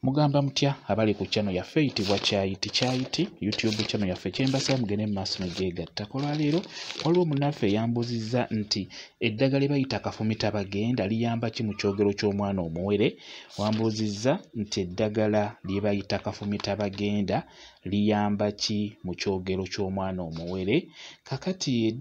Mugamba mutya abali ku channel yaffe eyitibwa kki YouTube channel yaffe kyembasa mugende mu maaso negyegatta. Olwaleero waliwo munnaffe yambuzizza nti eddagala bayita Kafumita Bagenda liyamba kki Mukyogero Kyomwana Omuwele. Wambuzizza nti eddagala lye bayita Kafumita Bagenda liyamba kki Mukyogero Kyomwana Omuwele. Kakati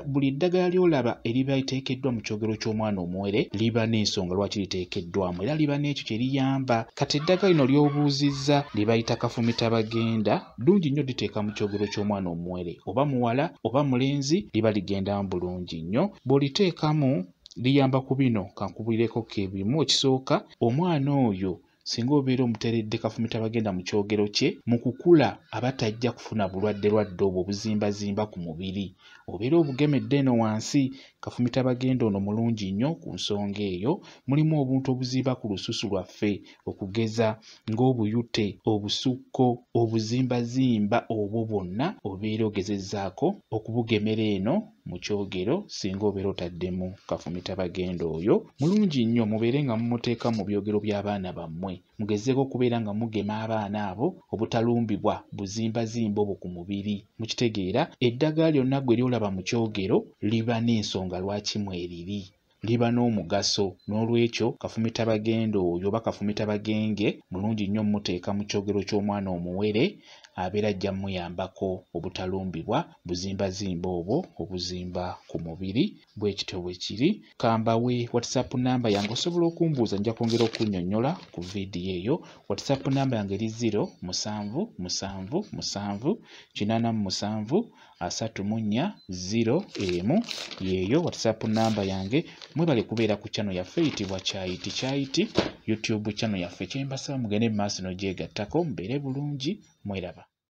buli ddagala lyolaba eriba liteekeddwa mu kyogero ky'omwana omuwere liba n'ensonga lwaki liteekeddwamu era liba n'ekyo kye liyamba. Kati eddagala lino ly'obuuzizza lye bayita Kafumita Bagenda ddungi nnyo liteeka mu kyogero ky'omwana omuwere, oba muwala oba mulenzi liba ligendamu bulungi nnyo. Bw'oliteekamu liyamba ku bino kankubulireko kebimu. Ekisooka, omwana oyo singa obeera omuteredde Kafumita Bagenda mu kyogero kye, mu kukula aba tajja kufuna bulwadde obwo obuzimbazimba ku mubiri. Obeera obugemedde eno wansi, Kafumita Bagenda ono mulungi nnyo ku nsonga eyo. Mulimu obuntu obuzimba ku lususu lwaffe okugeza ng'obuyute, obusukko, obuzimbazimba obwo bwonna obeera ogezezzaako okubugemera eno mu kyogero singa obeera otaddemu Kafumita Bagenda oyo. Mulungi nnyo mubeere nga mumuteeka mu byogero by'abaana bammwe. Mugezeeko okubeera nga mugema abaana abo obutalumbibwa buzimbazimba obwo ku mubiri. Mukitegeera, eddagala lyonna gwe lyolaba mu kyogero liba n'ensonga lwaki mweriri, liba n'omugaso. N'olwekyo Kafumita Bagenda oyo oba Kafumita Bagenge mulungi nnyo mumuteeka mu kyogero ky'omwana omuwere, abeera ajja muyambako obutalumbibwa buzimbazimba obwo obuzimba ku mubiri. Bwe kityo bwe kiri. Kambawe WhatsApp namba yange osobola okumbuuza, nja kwongera okunnyonnyola ku vidiyo eyo. WhatsApp namba yange eri 0777873401 yeeyo WhatsApp namba yange. Mwebale kubeera ku channel yaffe eyitibwa kki YouTube channel yaffe kyembasaba mugende mu maaso n'ogyegattako mubeere bulungi. Mweraba.